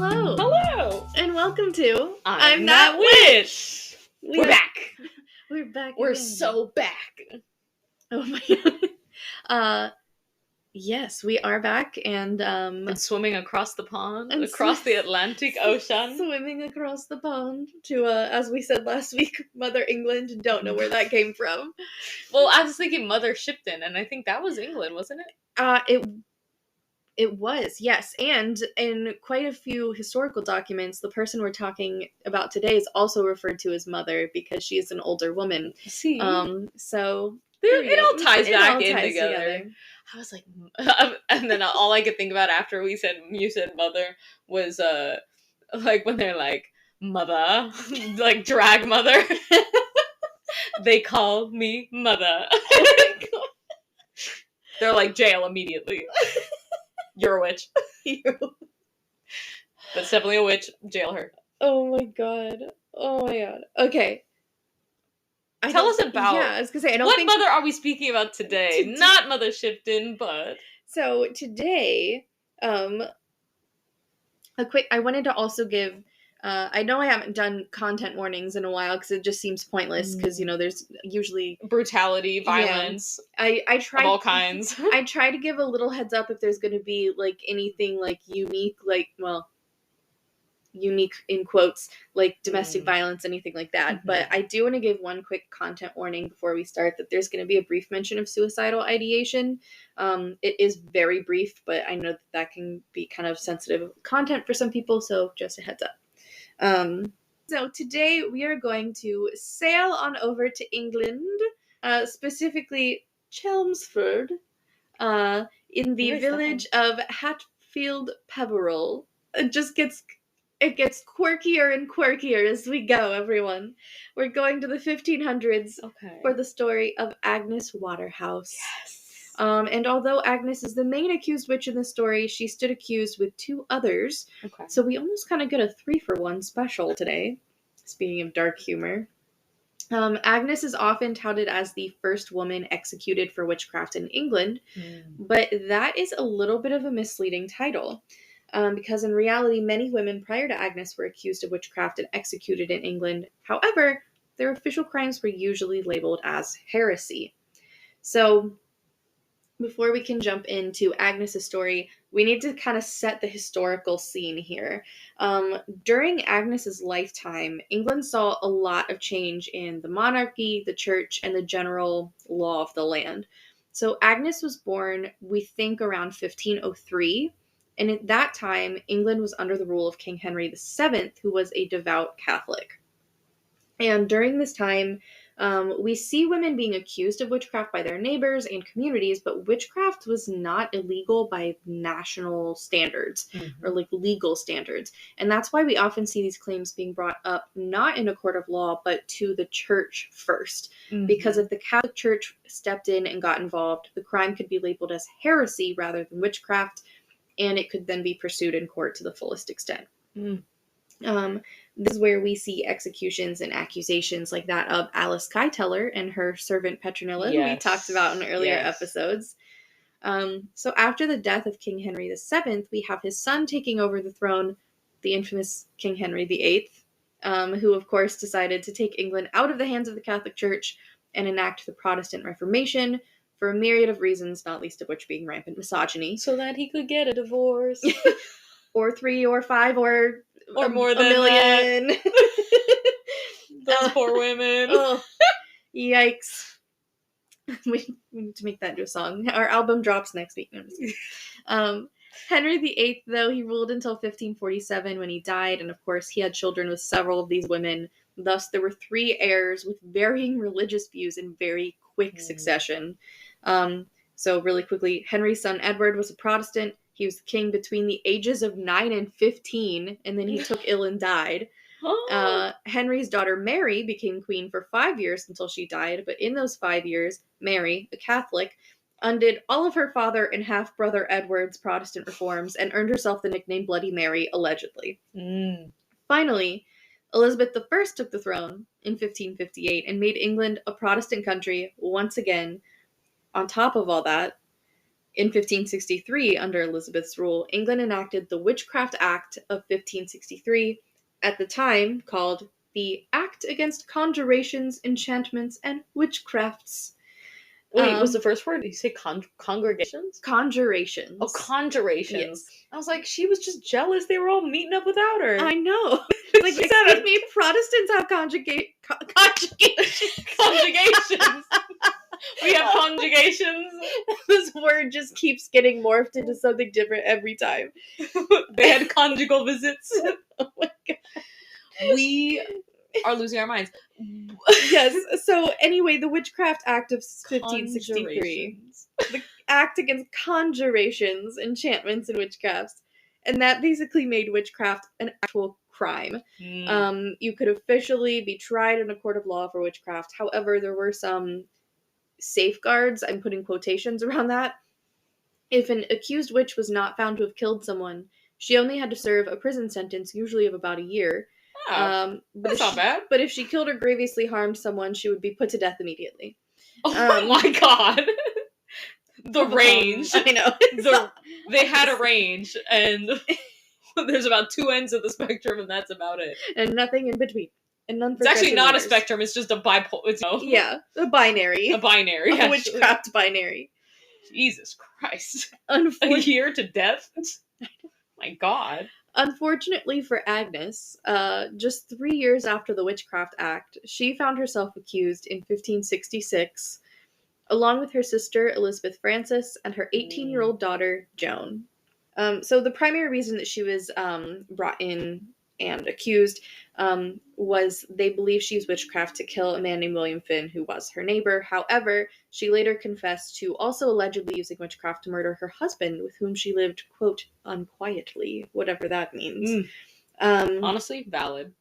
Hello. Hello. And welcome to I'm That Witch. We're back. We're back. We're again. so back. Oh my god. Yes, we are back and swimming across the pond, and across the Atlantic Ocean. Swimming across the pond to as we said last week, Mother England. Don't know where that came from. Well, I was thinking Mother Shipton, and I think that was England, wasn't it? It was, yes. And in quite a few historical documents, the person we're talking about today is also referred to as Mother because she is an older woman. See? So it all ties back all in ties together. I was like, and then all I could think about after you said Mother was, like when they're like, Mother, like drag mother. They call me Mother. Oh my god. They're like, jail immediately. You're a witch. That's definitely a witch. Jail her. Oh my god. Okay. Tell us about. Yeah, I was gonna say, what mother are we speaking about today? Not Mother Shipton, but. So today, I wanted to also give. I know I haven't done content warnings in a while because it just seems pointless because there's usually brutality, violence. Yeah. I try of all kinds. I try to give a little heads up if there's going to be like anything like unique, unique in quotes, like domestic violence, anything like that. Mm-hmm. But I do want to give one quick content warning before we start that there's going to be a brief mention of suicidal ideation. It is very brief, but I know that can be kind of sensitive content for some people, so just a heads up. So today we are going to sail on over to England, specifically Chelmsford, in the village of Hatfield Peveril. It gets quirkier and quirkier as we go, everyone. We're going to the 1500s for the story of Agnes Waterhouse. Yes. And although Agnes is the main accused witch in the story, she stood accused with two others. Okay. So we almost kind of get a 3-for-1 special today, speaking of dark humor. Agnes is often touted as the first woman executed for witchcraft in England, but that is a little bit of a misleading title. Because in reality, many women prior to Agnes were accused of witchcraft and executed in England. However, their official crimes were usually labeled as heresy. So, before we can jump into Agnes's story, we need to kind of set the historical scene here. During Agnes's lifetime, England saw a lot of change in the monarchy, the church, and the general law of the land. So Agnes was born, we think, around 1503. And at that time, England was under the rule of King Henry VII, who was a devout Catholic. And during this time, we see women being accused of witchcraft by their neighbors and communities, but witchcraft was not illegal by national standards or like legal standards. And that's why we often see these claims being brought up not in a court of law, but to the church first. Because if the Catholic Church stepped in and got involved, the crime could be labeled as heresy rather than witchcraft, and it could then be pursued in court to the fullest extent. This is where we see executions and accusations like that of Alice Skyteller and her servant Petronilla, who we talked about in earlier episodes. So after the death of King Henry VII, we have his son taking over the throne, the infamous King Henry VIII, who of course decided to take England out of the hands of the Catholic Church and enact the Protestant Reformation for a myriad of reasons, not least of which being rampant misogyny. So that he could get a divorce. Or 3 or 5 or more than a million. Those poor women. Oh, yikes. We need to make that into a song. Our album drops next week. Henry VIII, though, he ruled until 1547 when he died, and of course he had children with several of these women. Thus, there were 3 heirs with varying religious views in very quick succession. So really quickly, Henry's son Edward was a Protestant. He was the king between the ages of 9 and 15, and then he took ill and died. Henry's daughter Mary became queen for 5 years until she died, but in those 5 years, Mary, a Catholic, undid all of her father and half-brother Edward's Protestant reforms and earned herself the nickname Bloody Mary, allegedly. Finally, Elizabeth I took the throne in 1558 and made England a Protestant country once again. On top of all that, In 1563, under Elizabeth's rule, England enacted the Witchcraft Act of 1563, at the time called the Act Against Conjurations, Enchantments, and Witchcrafts. Wait, was the first word? Did you say congregations? Conjurations. Oh, conjurations. Yes. I was like, she was just jealous they were all meeting up without her. I know. Like, She excuse said me, Protestants have conjugations. conjugations. We have conjugations. This word just keeps getting morphed into something different every time. They had conjugal visits. Oh my god. We are losing our minds. Yes. So anyway, the Witchcraft Act of 1563. The Act Against Conjurations, Enchantments, and Witchcrafts. And that basically made witchcraft an actual crime. You could officially be tried in a court of law for witchcraft. However, there were some safeguards, I'm putting quotations around that. If an accused witch was not found to have killed someone, she only had to serve a prison sentence, usually of about a year. That's not bad. But if she killed or grievously harmed someone, she would be put to death immediately. Oh my god. The range. I know. They had a range, and there's about two ends of the spectrum, and that's about it. And nothing in between. And none for it's actually not years. A spectrum, it's just a bipolar. Yeah, a binary. A binary. A witchcraft binary. Jesus Christ. A year to death? My god. Unfortunately for Agnes, just 3 years after the Witchcraft Act, she found herself accused in 1566, along with her sister Elizabeth Frances and her 18-year-old daughter Joan. So the primary reason that she was brought in and accused was they believe she used witchcraft to kill a man named William Finn, who was her neighbor. However, she later confessed to also allegedly using witchcraft to murder her husband, with whom she lived, quote, unquietly, whatever that means. Honestly, valid.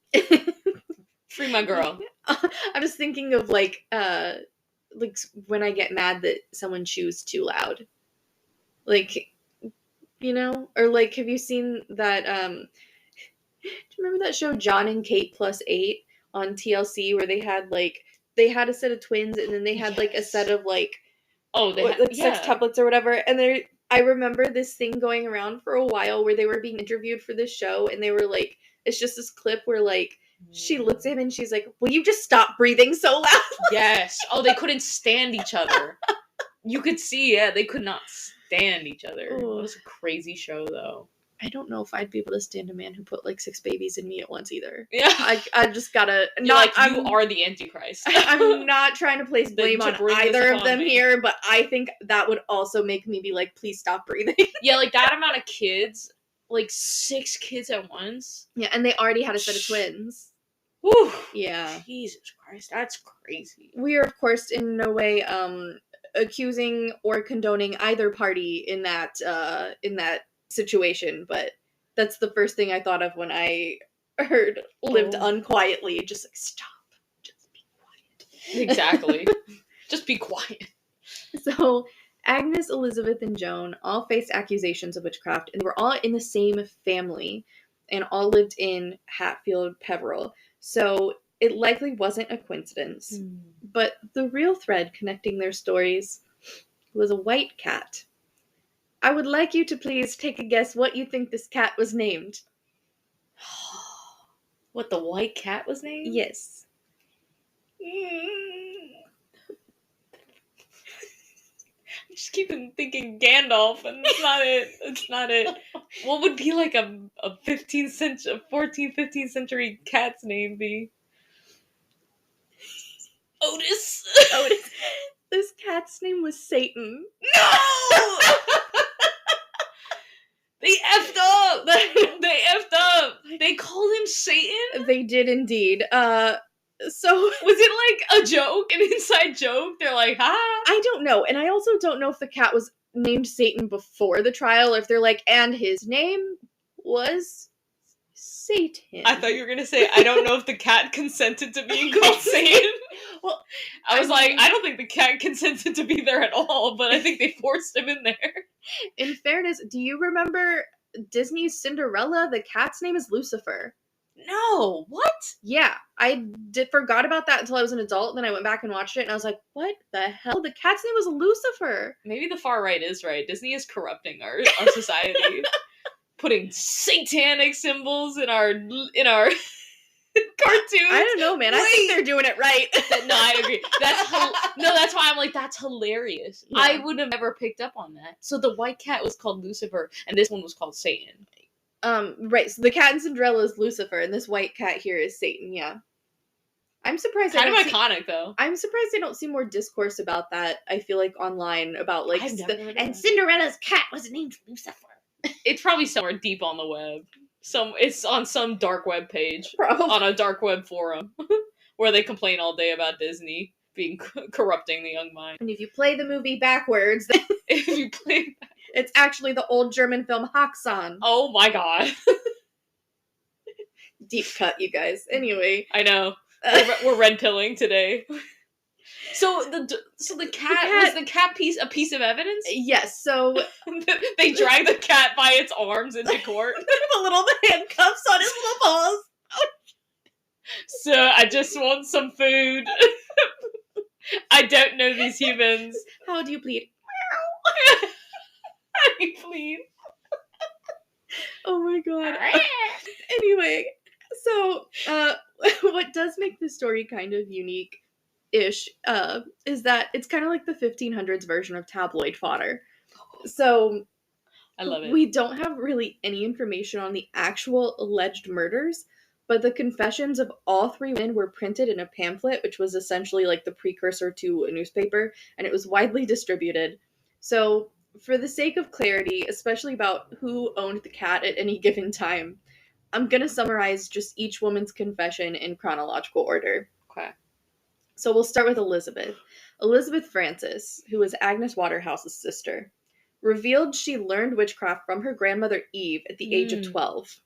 Free my girl. I'm just thinking of like when I get mad that someone chews too loud. Like, you know? Or like, have you seen that do you remember that show John and Kate Plus 8 on TLC, where they had a set of twins, and then they had like a set of like sextuplets or whatever, and I remember this thing going around for a while where they were being interviewed for this show, and they were like, it's just this clip where like she looks at him and she's like, will you just stop breathing so loud? Yes. Oh, they couldn't stand each other. You could see, they could not stand each other. Ooh. It was a crazy show, though. I don't know if I'd be able to stand a man who put like 6 babies in me at once either. Yeah. I just gotta... You are the Antichrist. I'm not trying to place blame on either of them here, but I think that would also make me be like, please stop breathing. Yeah, like that amount of kids, like 6 kids at once. Yeah, and they already had a set of twins. Whew. Yeah. Jesus Christ, that's crazy. We are, of course, in no way accusing or condoning either party in that situation, but that's the first thing I thought of when I heard lived unquietly. Just like, stop. Just be quiet. Exactly. Just be quiet. So Agnes, Elizabeth, and Joan all faced accusations of witchcraft, and they were all in the same family and all lived in Hatfield, Peveril. So it likely wasn't a coincidence. But the real thread connecting their stories was a white cat. I would like you to please take a guess what you think this cat was named. What, the white cat was named? Yes. I just keep thinking Gandalf, and it's not it. It's not it. What would be like a 14th, 15th century cat's name be? Otis. Otis. This cat's name was Satan. No! They effed up! They effed up! They called him Satan? They did indeed. So... Was it like a joke? An inside joke? They're like, ha! I don't know. And I also don't know if the cat was named Satan before the trial, or if they're like, and his name was Satan. I thought you were going to say, I don't know if the cat consented to being called Satan. Well, I was I don't think the cat consented to be there at all, but I think they forced him in there. In fairness, do you remember Disney's Cinderella? The cat's name is Lucifer. No, what? Yeah, I forgot about that until I was an adult. Then I went back and watched it, and I was like, "What the hell?" The cat's name was Lucifer. Maybe the far right is right. Disney is corrupting our society, putting satanic symbols in our cartoons. I don't know, man. I think they're doing it right. No, I agree. That's why I'm like, that's hilarious. Yeah. I would have never picked up on that. So the white cat was called Lucifer, and this one was called Satan. Right. So the cat in Cinderella is Lucifer, and this white cat here is Satan. Yeah. I'm surprised. Kind of iconic, though. I'm surprised I don't see more discourse about that. I feel like online about like and Cinderella's cat was named Lucifer. It's probably somewhere deep on the web. It's on some dark web page, probably. On a dark web forum, where they complain all day about Disney being corrupting the young mind. And if you play the movie backwards, if you play, it's actually the old German film Haxan. Oh my god! Deep cut, you guys. Anyway, I know we're red pilling today. So the cat was the cat a piece of evidence? Yes. So they drag the cat by its arms into court. The little handcuffs on his little paws. Sir, I just want some food. I don't know these humans. How do you plead? How do you plead? Oh my god. Anyway, so what does make this story kind of unique-ish is that it's kind of like the 1500s version of tabloid fodder. So I love it. We don't have really any information on the actual alleged murders, but the confessions of all three women were printed in a pamphlet, which was essentially like the precursor to a newspaper, and it was widely distributed. So for the sake of clarity, especially about who owned the cat at any given time, I'm going to summarize just each woman's confession in chronological order. Okay. So we'll start with Elizabeth. Elizabeth Frances, who was Agnes Waterhouse's sister, revealed she learned witchcraft from her grandmother Eve at the age of 12.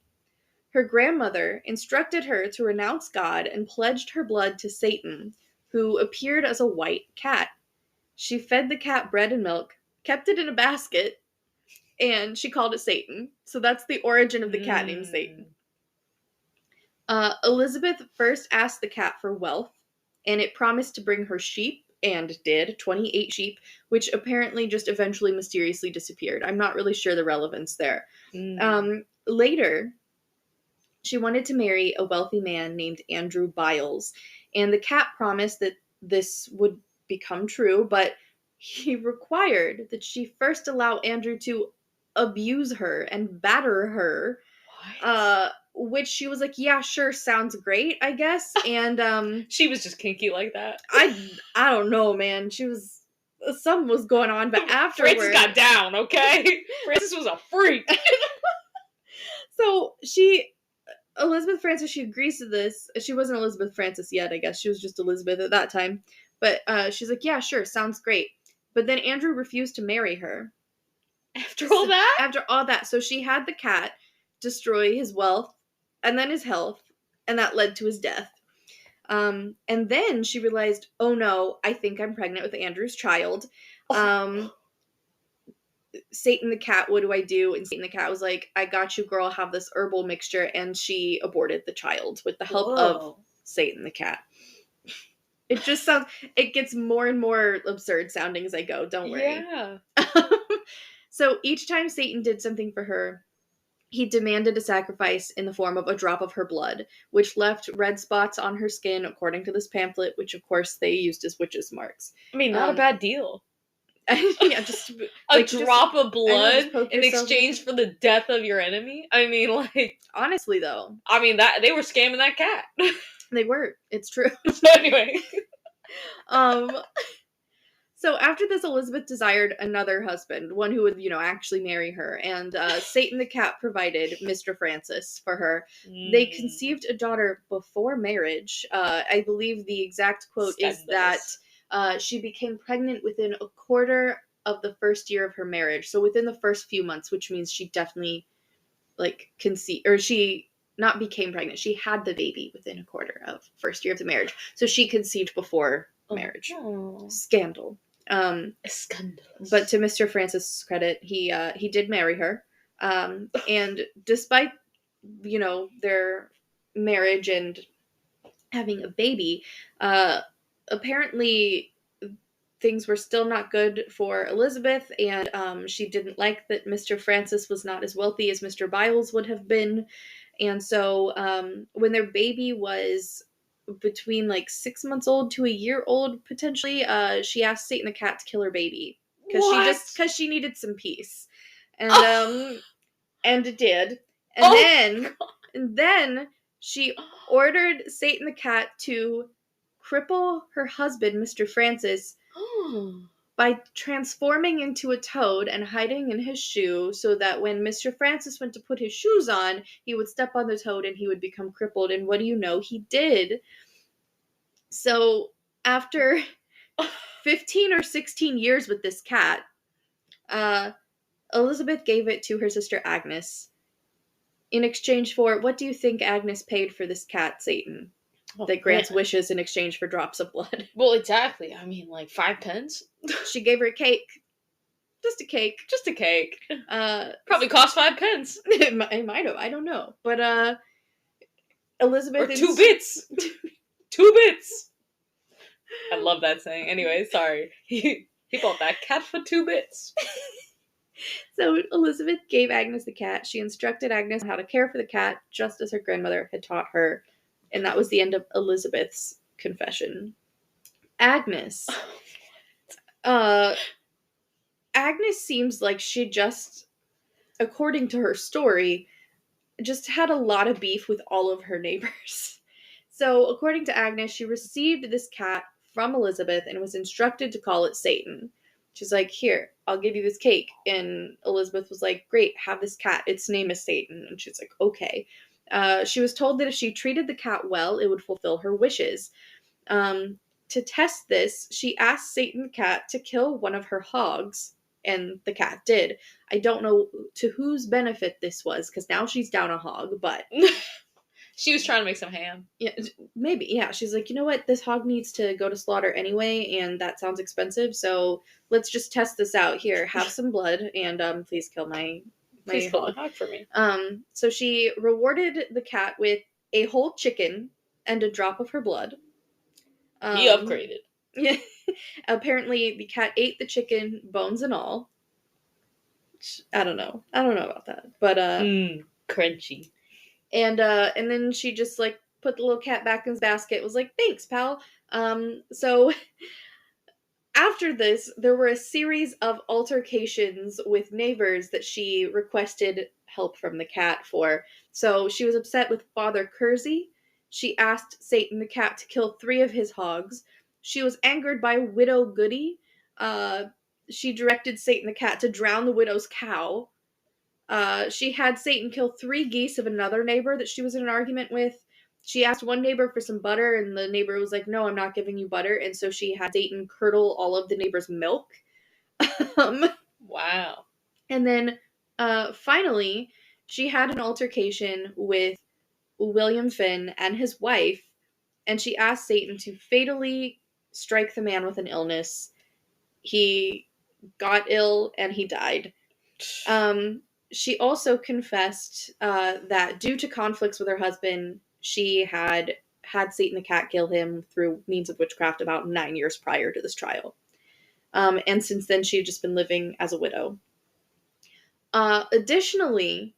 Her grandmother instructed her to renounce God and pledged her blood to Satan, who appeared as a white cat. She fed the cat bread and milk, kept it in a basket, and she called it Satan. So that's the origin of the cat named Satan. Elizabeth first asked the cat for wealth, and it promised to bring her sheep, and did, 28 sheep, which apparently just eventually mysteriously disappeared. I'm not really sure the relevance there. Later, she wanted to marry a wealthy man named Andrew Biles, and the cat promised that this would become true, but he required that she first allow Andrew to abuse her and batter her. What? Which she was like, yeah, sure, sounds great, I guess. And she was just kinky like that. I don't know, man. She was something was going on, but afterwards Frances got down, okay? Frances was a freak. So Elizabeth Frances, she agrees to this. She wasn't Elizabeth Frances yet, I guess. She was just Elizabeth at that time. But she's like, yeah, sure, sounds great. But then Andrew refused to marry her. After all that? After all that. So she had the cat destroy his wealth and then his health, and that led to his death. And then she realized, oh no, I think I'm pregnant with Andrew's child. Satan the cat, what do I do? And Satan the cat was like, I got you, girl, have this herbal mixture. And she aborted the child with the help of Satan the cat. It just sounds, it gets more and more absurd sounding as I go. Don't worry. Yeah. So each time Satan did something for her, he demanded a sacrifice in the form of a drop of her blood, which left red spots on her skin, according to this pamphlet, which of course they used as witches' marks. I mean, not a bad deal. Yeah, just a drop of blood in exchange for the death of your enemy. I mean, like, honestly, though, I mean that they were scamming that cat. They were. It's true. So anyway, so after this, Elizabeth desired another husband, one who would, actually marry her, and Satan the cat provided Mr. Francis for her. They conceived a daughter before marriage. I believe the exact quote is that she became pregnant within a quarter of the first year of her marriage. So within the first few months, which means she definitely, conceived, or she not became pregnant. She had the baby within a quarter of first year of the marriage. So she conceived before marriage. Oh. Scandal. Scandalous. But to Mr. Francis' credit, he did marry her. And despite, their marriage and having a baby, apparently things were still not good for Elizabeth, and she didn't like that Mr. Francis was not as wealthy as Mr. Biles would have been. And so when their baby was between like 6 months old to a year old, potentially, she asked Satan the cat to kill her baby because she needed some peace. And and it did. And then she ordered Satan the cat to cripple her husband, Mr. Francis, by transforming into a toad and hiding in his shoe, so that when Mr. Francis went to put his shoes on, he would step on the toad and he would become crippled. And what do you know? He did. So after 15 or 16 years with this cat, Elizabeth gave it to her sister Agnes in exchange for, what do you think Agnes paid for this cat, Satan? That grants wishes in exchange for drops of blood. Well, exactly. I mean, like 5 pence? She gave her a cake. Just a cake. Just a cake. Probably cost 5 pence. It might have. I don't know. But, Elizabeth... Or 2 bits. 2 bits. I love that saying. Anyway, sorry. He bought that cat for 2 bits. So Elizabeth gave Agnes the cat. She instructed Agnes on how to care for the cat, just as her grandmother had taught her. And that was the end of Elizabeth's confession. Agnes. Agnes seems like she just, according to her story, just had a lot of beef with all of her neighbors. So, according to Agnes, she received this cat from Elizabeth and was instructed to call it Satan. She's like, here, I'll give you this cake. And Elizabeth was like, great, have this cat. Its name is Satan. And she's like, okay. She was told that if she treated the cat well, it would fulfill her wishes. To test this, she asked Satan the cat to kill one of her hogs, and the cat did. I don't know to whose benefit this was, because now she's down a hog, but... She was trying to make some ham. Yeah, maybe, yeah. She's like, you know what? This hog needs to go to slaughter anyway, and that sounds expensive, so let's just test this out. Here, have some blood, and please kill my hog for me. So she rewarded the cat with a whole chicken and a drop of her blood. He upgraded. Yeah. Apparently, the cat ate the chicken, bones and all. I don't know about that, but crunchy. And then she just like put the little cat back in his basket. Was like, thanks, pal. So after this, there were a series of altercations with neighbors that she requested help from the cat for. So she was upset with Father Kersey. She asked Satan the cat to kill 3 of his hogs. She was angered by Widow Goody. She directed Satan the cat to drown the widow's cow. She had Satan kill 3 geese of another neighbor that she was in an argument with. She asked one neighbor for some butter, and the neighbor was like, no, I'm not giving you butter. And so she had Satan curdle all of the neighbor's milk. Wow. And then, finally, she had an altercation with William Finn and his wife, and she asked Satan to fatally strike the man with an illness. He got ill, and he died. She also confessed that due to conflicts with her husband, she had Satan the cat kill him through means of witchcraft about 9 years prior to this trial. And since then, she had just been living as a widow. Additionally,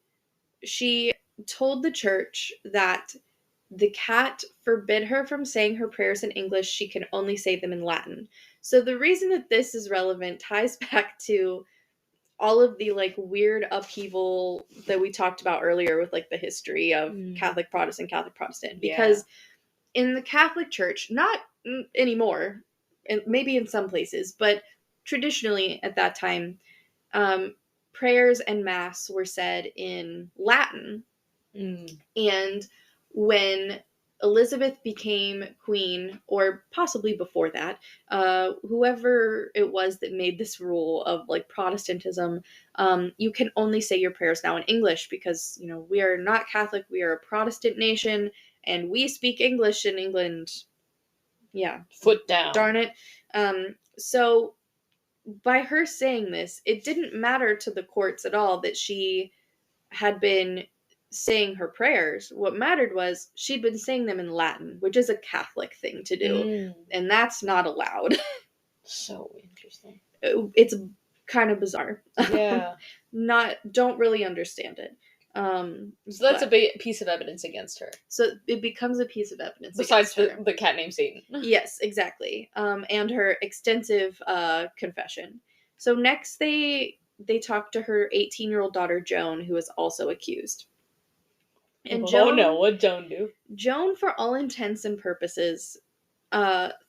she told the church that the cat forbid her from saying her prayers in English. She can only say them in Latin. So the reason that this is relevant ties back to all of the like weird upheaval that we talked about earlier with like the history of Catholic Protestant, because in the Catholic Church, not anymore, and maybe in some places, but traditionally at that time, prayers and mass were said in Latin. And when Elizabeth became queen, or possibly before that, whoever it was that made this rule of like Protestantism, you can only say your prayers now in English because, you know, we are not Catholic, we are a Protestant nation, and we speak English in England. Yeah. Foot down. Darn it. So by her saying this, it didn't matter to the courts at all that she had been saying her prayers. What mattered was she'd been saying them in Latin, which is a Catholic thing to do, and that's not allowed. So interesting. It's kind of bizarre. Yeah. Don't really understand it. So that's a big piece of evidence against her. So it becomes a piece of evidence besides against her. the cat named Satan. Yes, exactly. And her extensive confession. So next they talk to her 18-year-old daughter Joan, who is also accused. And Joan, what'd Joan do? Joan, for all intents and purposes,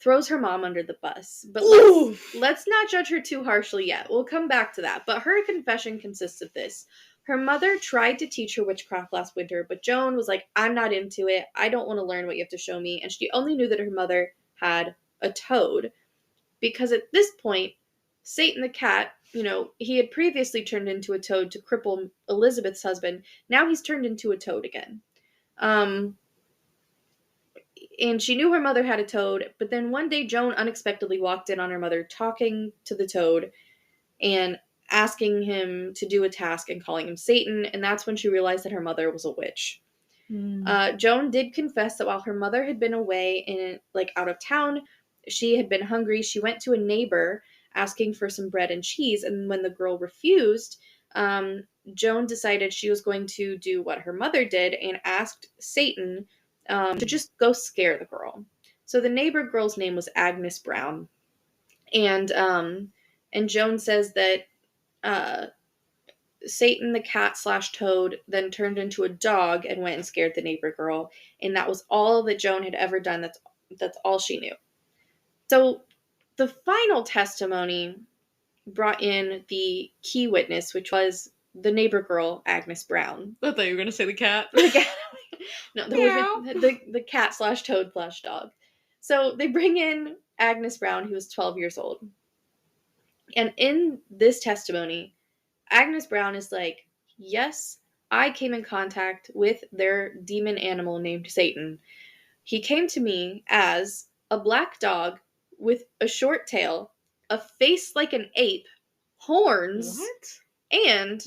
throws her mom under the bus. But let's not judge her too harshly yet. We'll come back to that. But her confession consists of this. Her mother tried to teach her witchcraft last winter, but Joan was like, I'm not into it. I don't want to learn what you have to show me. And she only knew that her mother had a toad. Because at this point, Satan the cat, he had previously turned into a toad to cripple Elizabeth's husband. Now he's turned into a toad again. And she knew her mother had a toad, but then one day Joan unexpectedly walked in on her mother talking to the toad and asking him to do a task and calling him Satan, and that's when she realized that her mother was a witch. Joan did confess that while her mother had been away out of town, she had been hungry. She went to a neighbor asking for some bread and cheese, and when the girl refused, Joan decided she was going to do what her mother did and asked Satan to just go scare the girl. So the neighbor girl's name was Agnes Brown, and Joan says that Satan the cat / toad then turned into a dog and went and scared the neighbor girl, and that was all that Joan had ever done. That's all she knew. So the final testimony brought in the key witness, which was the neighbor girl, Agnes Brown. I thought you were going to say the cat. The cat. No, the cat / toad / dog. So they bring in Agnes Brown, who was 12 years old. And in this testimony, Agnes Brown is like, yes, I came in contact with their demon animal named Satan. He came to me as a black dog with a short tail, a face like an ape, horns, and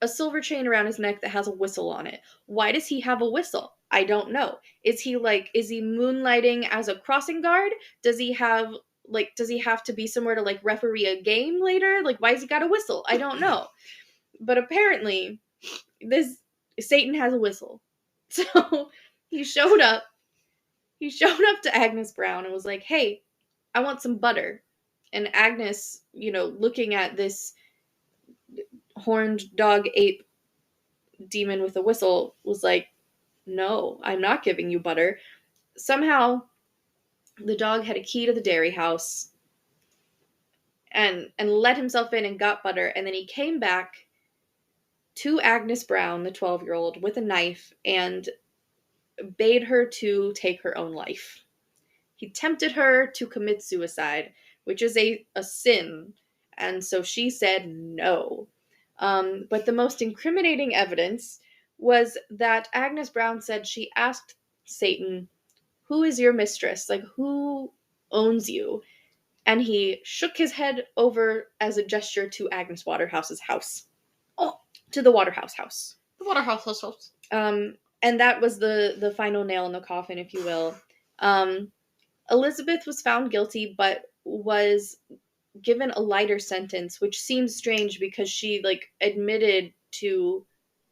a silver chain around his neck that has a whistle on it. Why does he have a whistle? I don't know. Is he moonlighting as a crossing guard? Does he have to be somewhere to referee a game later? Why has he got a whistle? I don't know. But apparently this Satan has a whistle. So he showed up to Agnes Brown and was like, "Hey, I want some butter." And Agnes, looking at this horned dog ape demon with a whistle, was like, "No, I'm not giving you butter." Somehow the dog had a key to the dairy house and let himself in and got butter, and then he came back to Agnes Brown, the 12-year-old, with a knife and bade her to take her own life. He tempted her to commit suicide, which is a sin, and so she said no. But the most incriminating evidence was that Agnes Brown said she asked Satan, "Who is your mistress? Who owns you?" And he shook his head over as a gesture to Agnes Waterhouse's house. Oh, to the Waterhouse house. The Waterhouse house. And that was the final nail in the coffin, if you will. Elizabeth was found guilty, but was given a lighter sentence, which seems strange because she admitted to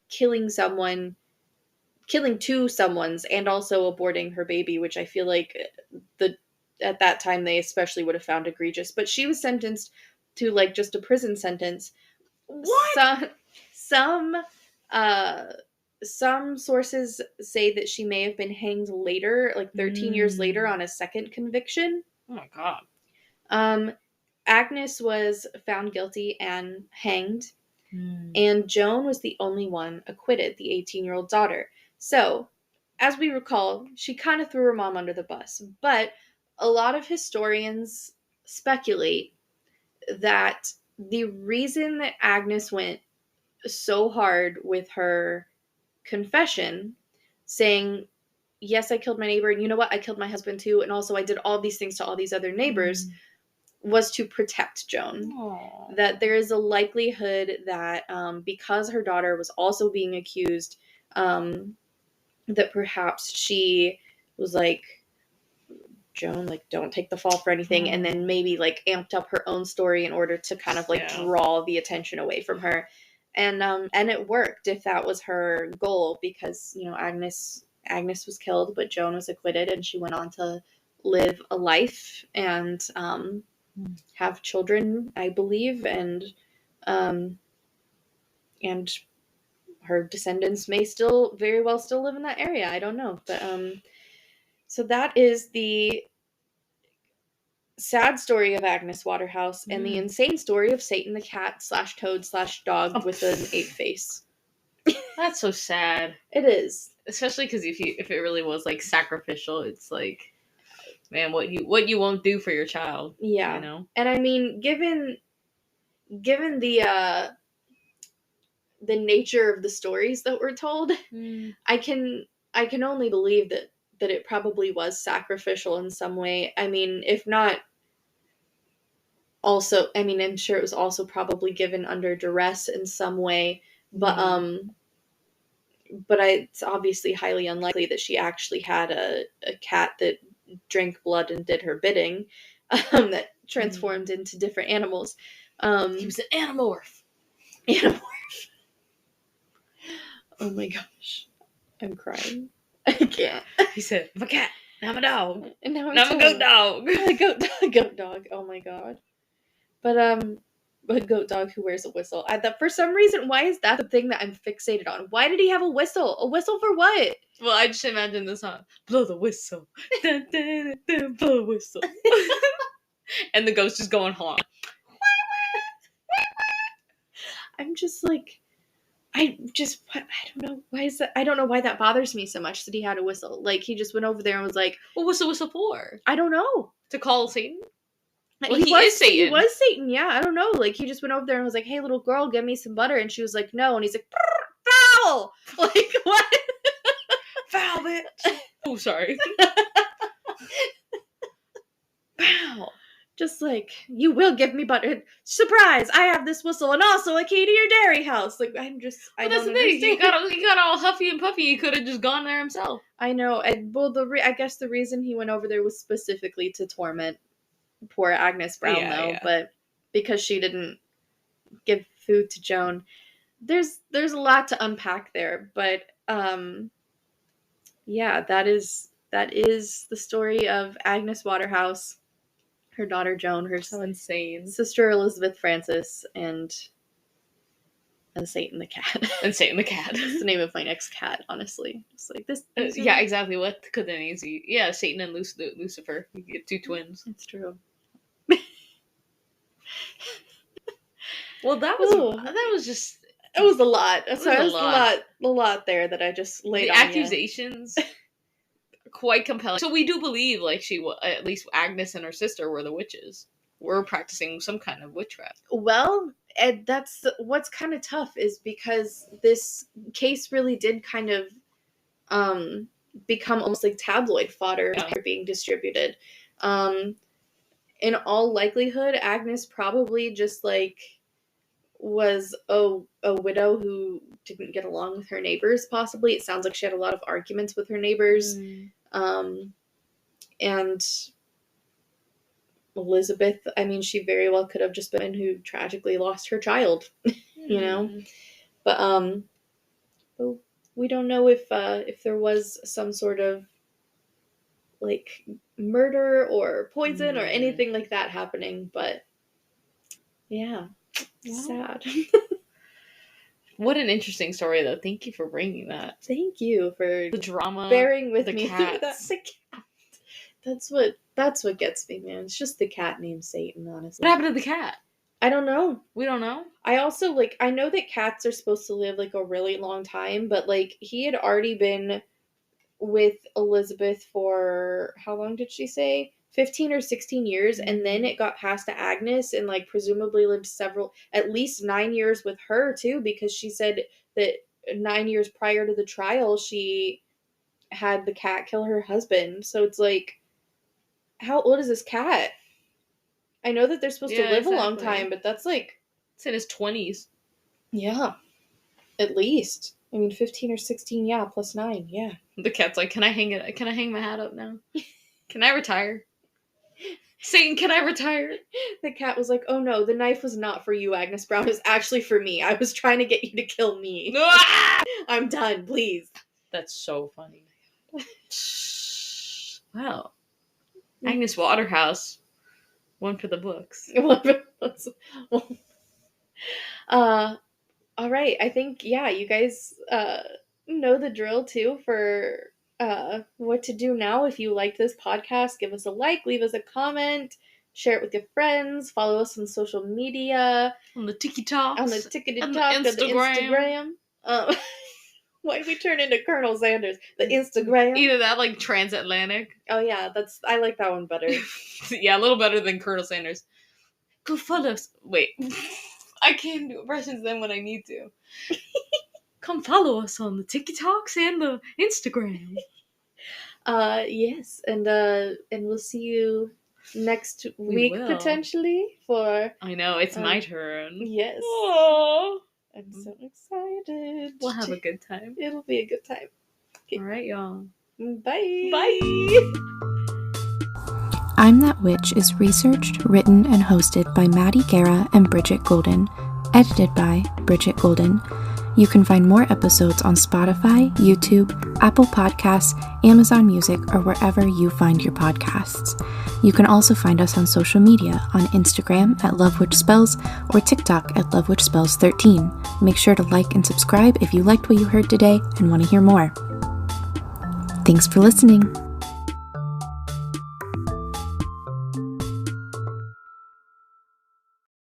killing two someone's and also aborting her baby, which I feel like at that time they especially would have found egregious. But she was sentenced to just a prison sentence. What? Some sources say that she may have been hanged later, 13 years later, on a second conviction. Oh my god. Agnes was found guilty and hanged, and Joan was the only one acquitted, the 18-year-old daughter. So, as we recall, she kind of threw her mom under the bus, but a lot of historians speculate that the reason that Agnes went so hard with her confession, saying, yes, I killed my neighbor, and you know what, I killed my husband too, and also I did all these things to all these other neighbors, was to protect Joan. Aww. That there is a likelihood that because her daughter was also being accused that perhaps she was like, Joan, like, don't take the fall for anything, and then maybe like amped up her own story in order to kind of like draw the attention away from her. And it worked, if that was her goal, because, you know, Agnes was killed, but Joan was acquitted, and she went on to live a life and have children, I believe, and her descendants may still very well still live in that area. I don't know, but so that is the sad story of Agnes Waterhouse and the insane story of Satan the cat / toad / dog with an ape face. That's so sad. It is, especially because if it really was like sacrificial, it's like, man, what you won't do for your child. Yeah, you know. And I mean, given the nature of the stories that were told, I can only believe that it probably was sacrificial in some way. I mean, if not, also, I mean, I'm sure it was also probably given under duress in some way, but it's obviously highly unlikely that she actually had a cat that drank blood and did her bidding, that transformed into different animals. He was an animorph. Oh my gosh. I'm crying. I can't. He said, I'm a cat. I'm a dog. And now I'm a goat dog. A goat dog. Oh my god. But a goat dog who wears a whistle. For some reason, why is that the thing that I'm fixated on? Why did he have a whistle? A whistle for what? Well, I just imagine the song. Blow the whistle. Dun, dun, dun, dun, blow the whistle. And the ghost is going honk. I'm just like, I don't know. Why is that? I don't know why that bothers me so much that he had a whistle. Like, he just went over there and was like, well, what's the whistle for? I don't know. To call Satan? Well, he is Satan. He was Satan, yeah. I don't know. Like, he just went over there and was like, hey, little girl, give me some butter. And she was like, no. And he's like, foul! Like, what? Foul, bitch. Oh, sorry. Foul. Just like, you will give me butter. Surprise! I have this whistle and also a key to your dairy house. Like, I don't that's the thing. He got all huffy and puffy. He could have just gone there himself. I know. I guess the reason he went over there was specifically to torment poor Agnes Brown, but because she didn't give food to Joan. There's a lot to unpack there, but yeah, that is the story of Agnes Waterhouse, her daughter Joan, her so insane sister Elizabeth Frances, and Satan the cat. And Satan the cat. That's the name of my next cat, honestly. Just like this. Yeah, exactly. What could that easy? Yeah, Satan and Lucifer. You get two twins. It's true. Well, that was just. It was a lot. So it was a lot there that I just laid on. The accusations, quite compelling. So we do believe, like, at least Agnes and her sister were the witches. Were practicing some kind of witchcraft. Well, and that's what's kind of tough, is because this case really did kind of become almost like tabloid fodder being distributed. In all likelihood, Agnes probably just like was a widow who didn't get along with her neighbors, possibly. It sounds like she had a lot of arguments with her neighbors. And Elizabeth, I mean, she very well could have just been who tragically lost her child, you know? But we don't know if there was some sort of like murder or poison or anything like that happening, but yeah. Sad. What an interesting story, though. Thank you for bringing that. Thank you for the drama, bearing with me cats. through that. The cat. That's what gets me, man. It's just the cat named Satan, honestly. What happened to the cat? I don't know. We don't know. I also I know that cats are supposed to live like a really long time, but like he had already been with Elizabeth for, how long did she say? 15 or 16 years, and then it got passed to Agnes, and like presumably lived at least 9 years with her too, because she said that 9 years prior to the trial she had the cat kill her husband. So it's like, how old is this cat? I know that they're supposed to live a long time, but that's like, it's in his 20s. Yeah, at least. I mean, 15 or 16, yeah, plus 9, yeah. The cat's like, can I hang my hat up now? Can I retire? Satan, can I retire? The cat was like, oh no, the knife was not for you, Agnes Brown. It was actually for me. I was trying to get you to kill me. I'm done, please. That's so funny. Wow. Agnes Waterhouse. One for the books. All right. I think, yeah, you guys know the drill too for what to do now. If you like this podcast, give us a like, leave us a comment, share it with your friends, follow us on social media. On the TikToks. On the TikTok, the Instagram. Why did we turn into Colonel Sanders? The Instagram? Either that, like, transatlantic. Oh, yeah, I like that one better. Yeah, a little better than Colonel Sanders. Go follow us. Wait. I can't do impressions then when I need to. Come follow us on the TikToks and the Instagram. Yes, and we'll see you next week potentially for... I know, it's my turn. Yes. Aww. I'm so excited. We'll have a good time. It'll be a good time. Okay. Alright, y'all. Bye. Bye. I'm That Witch is researched, written, and hosted by Maddy Guerra and Bridgette Golden. Edited by Bridgette Golden. You can find more episodes on Spotify, YouTube, Apple Podcasts, Amazon Music, or wherever you find your podcasts. You can also find us on social media on Instagram at LoveWitchSpells or TikTok at LoveWitchSpells13. Make sure to like and subscribe if you liked what you heard today and want to hear more. Thanks for listening.